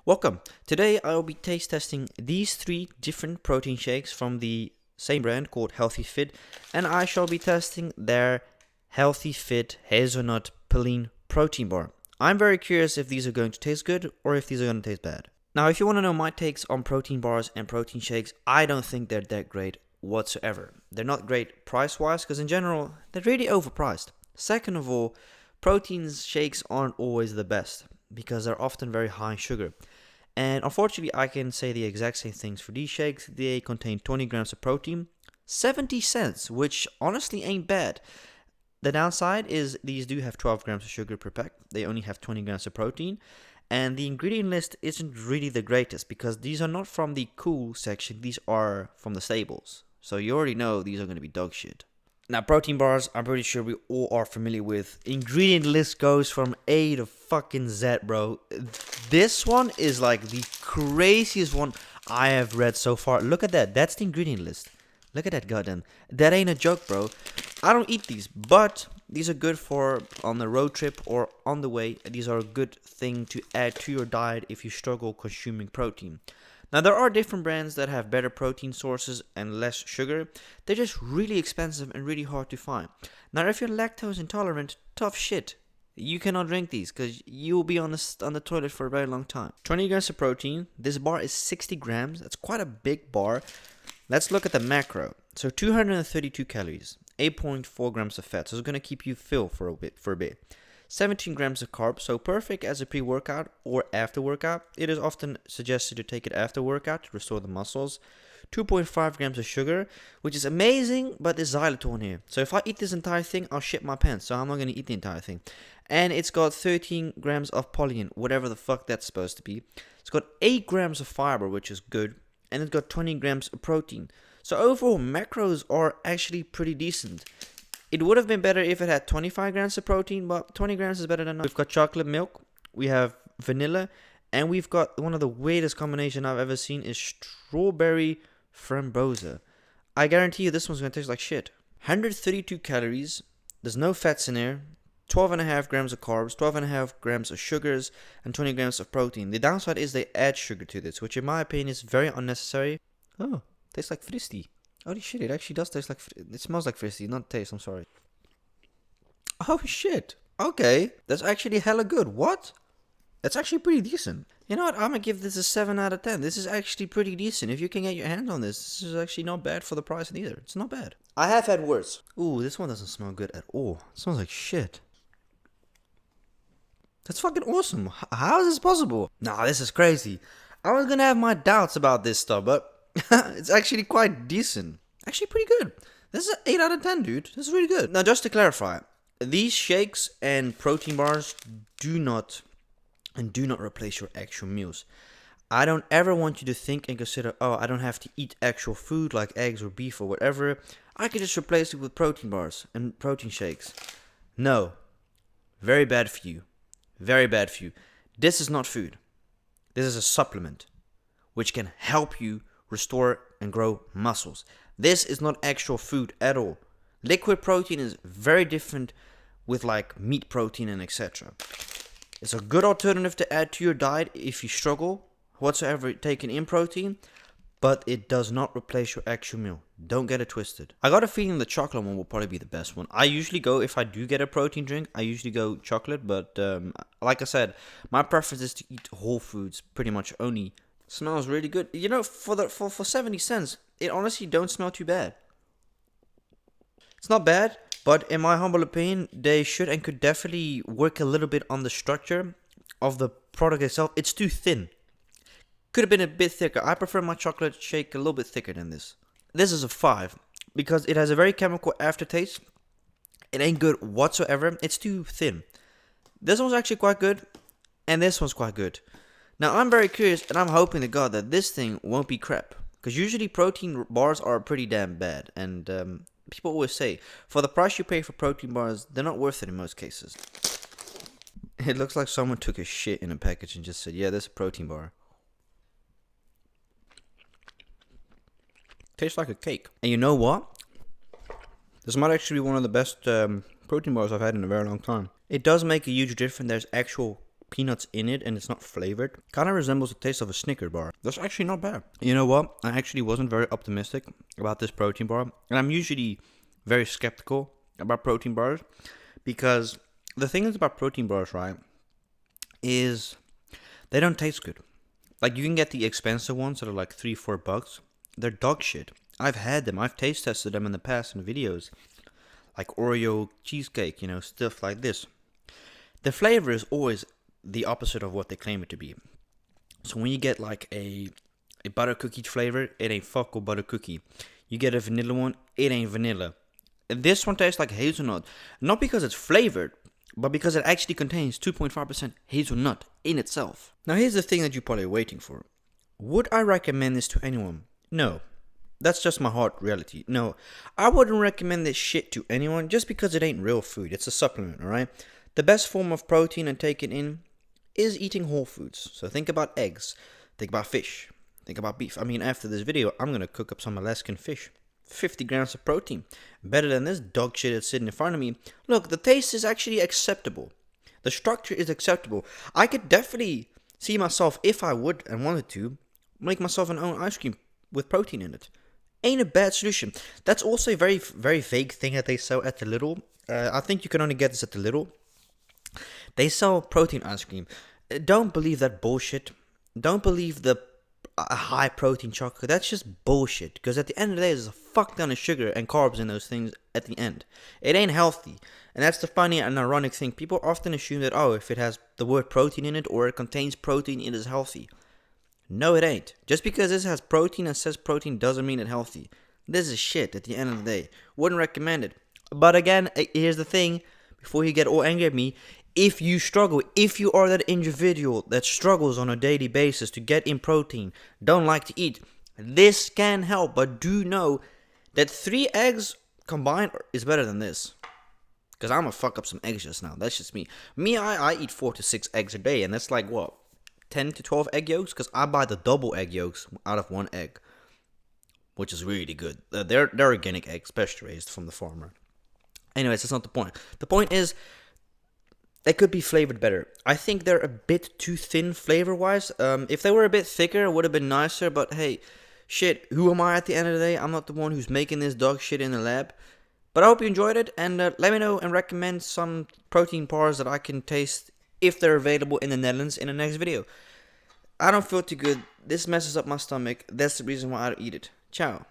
Welcome. Today I will be taste testing these three different protein shakes from the same brand called Healthy Fit, and I shall be testing their Healthy Fit Hazelnut Pearline Protein Bar. I'm very curious if these are going to taste good or if these are going to taste bad. Now, if you want to know my takes on protein bars and protein shakes, I don't think they're that great whatsoever. They're not great price-wise because in general, they're really overpriced. Second of all, protein shakes aren't always the best because they're often very high in sugar. And unfortunately, I can say the exact same things for these shakes. They contain 20 grams of protein, 70 cents, which honestly ain't bad. The downside is these do have 12 grams of sugar per pack. They only have 20 grams of protein. And the ingredient list isn't really the greatest because these are not from the cool section. These are from the stables. So you already know these are going to be dog shit. Now, protein bars, I'm pretty sure we all are familiar with. Ingredient list goes from A to fucking Z, bro. This one is like the craziest one I have read so far. Look at that. That's the ingredient list. Look at that, goddamn. That ain't a joke, bro. I don't eat these, but these are good for on the road trip or on the way. These are a good thing to add to your diet if you struggle consuming protein. Now, there are different brands that have better protein sources and less sugar. They're just really expensive and really hard to find. Now, if you're lactose intolerant, tough shit. You cannot drink these because you will be on the toilet for a very long time. 20 grams of protein. This bar is 60 grams. That's quite a big bar. Let's look at the macro. So 232 calories, 8.4 grams of fat. So it's going to keep you filled for a bit. 17 grams of carbs, so perfect as a pre-workout or after workout. It is often suggested to take it after workout to restore the muscles. 2.5 grams of sugar, which is amazing, but there's xylitol in here. So if I eat this entire thing, I'll shit my pants, so I'm not going to eat the entire thing. And it's got 13 grams of polyin, whatever the fuck that's supposed to be. It's got 8 grams of fiber, which is good. And it's got 20 grams of protein. So overall, macros are actually pretty decent. It would have been better if it had 25 grams of protein, but 20 grams is better than nothing. We've got chocolate milk, we have vanilla, and we've got one of the weirdest combinations I've ever seen is strawberry framboesa. I guarantee you this one's going to taste like shit. 132 calories, there's no fats in there, 12.5 grams of carbs, 12.5 grams of sugars, and 20 grams of protein. The downside is they add sugar to this, which in my opinion is very unnecessary. Oh, tastes like Fristy. Holy shit, it actually does taste like... It smells like Fristy, not taste, I'm sorry. Oh shit. Okay, that's actually hella good. What? That's actually pretty decent. You know what, I'm gonna give this a 7 out of 10. This is actually pretty decent. If you can get your hands on this is actually not bad for the price either. It's not bad. I have had worse. Ooh, this one doesn't smell good at all. It smells like shit. That's fucking awesome. How is this possible? Nah, this is crazy. I was gonna have my doubts about this stuff, but it's actually quite decent. Actually pretty good. This is an 8 out of 10, dude. This is really good. Now, just to clarify, these shakes and protein bars do not replace your actual meals. I don't ever want you to think and consider, oh, I don't have to eat actual food like eggs or beef or whatever. I can just replace it with protein bars and protein shakes. No. Very bad for you. Very bad for you. This is not food. This is a supplement which can help you restore and grow muscles. This is not actual food at all. Liquid protein is very different with like meat protein and etc. It's a good alternative to add to your diet if you struggle whatsoever taking in protein, but it does not replace your actual meal. Don't get it twisted. I got a feeling the chocolate one will probably be the best one. I usually go, if I do get a protein drink, I usually go chocolate, but like I said, my preference is to eat whole foods pretty much only. Smells really good. You know, for 70 cents, it honestly don't smell too bad. It's not bad, but in my humble opinion, they should and could definitely work a little bit on the structure of the product itself. It's too thin. Could have been a bit thicker. I prefer my chocolate shake a little bit thicker than this. This is a 5 because it has a very chemical aftertaste. It ain't good whatsoever. It's too thin. This one's actually quite good, and this one's quite good. Now, I'm very curious, and I'm hoping to God that this thing won't be crap. Because usually protein bars are pretty damn bad. And people always say, for the price you pay for protein bars, they're not worth it in most cases. It looks like someone took a shit in a package and just said, yeah, this is a protein bar. Tastes like a cake. And you know what? This might actually be one of the best protein bars I've had in a very long time. It does make a huge difference. There's actual peanuts in it and it's not flavored. Kind of resembles the taste of a Snicker bar. That's actually not bad. You know what? I actually wasn't very optimistic about this protein bar. And I'm usually very skeptical about protein bars because the thing is about protein bars, right, is they don't taste good. Like, you can get the expensive ones that are like $3-4. They're dog shit. I've had them. I've taste tested them in the past in videos. Like Oreo cheesecake, you know, stuff like this. The flavor is always the opposite of what they claim it to be. So when you get like a butter cookie flavor, it ain't fuck or butter cookie. You get a vanilla one, it ain't vanilla. And this one tastes like hazelnut. Not because it's flavored, but because it actually contains 2.5% hazelnut in itself. Now here's the thing that you're probably waiting for. Would I recommend this to anyone? No. That's just my hard reality. No, I wouldn't recommend this shit to anyone just because it ain't real food. It's a supplement, alright? The best form of protein and taking in is eating whole foods. So think about eggs, think about fish, think about beef. I mean, after this video, I'm going to cook up some Alaskan fish. 50 grams of protein. Better than this dog shit that's sitting in front of me. Look, the taste is actually acceptable. The structure is acceptable. I could definitely see myself, if I would and wanted to, make myself an own ice cream with protein in it. Ain't a bad solution. That's also a very, very vague thing that they sell at the Lidl. I think you can only get this at the Lidl. They sell protein ice cream. Don't believe that bullshit. Don't believe the high protein chocolate. That's just bullshit. Because at the end of the day, there's a fuck ton of sugar and carbs in those things at the end. It ain't healthy. And that's the funny and ironic thing. People often assume that, oh, if it has the word protein in it or it contains protein, it is healthy. No, it ain't. Just because this has protein and says protein doesn't mean it's healthy. This is shit at the end of the day. Wouldn't recommend it. But again, here's the thing. Before you get all angry at me, if you struggle, if you are that individual that struggles on a daily basis to get in protein, don't like to eat, this can help. But do know that 3 eggs combined is better than this. Because I'm going to fuck up some eggs just now. That's just me. I eat 4 to 6 eggs a day. And that's like, what, 10 to 12 egg yolks? Because I buy the double egg yolks out of 1 egg. Which is really good. They're organic eggs, special raised from the farmer. Anyways, that's not the point. The point is, they could be flavored better. I think they're a bit too thin flavor-wise. If they were a bit thicker, it would have been nicer. But hey, shit, who am I at the end of the day? I'm not the one who's making this dog shit in the lab. But I hope you enjoyed it. And let me know and recommend some protein bars that I can taste if they're available in the Netherlands in the next video. I don't feel too good. This messes up my stomach. That's the reason why I don't eat it. Ciao.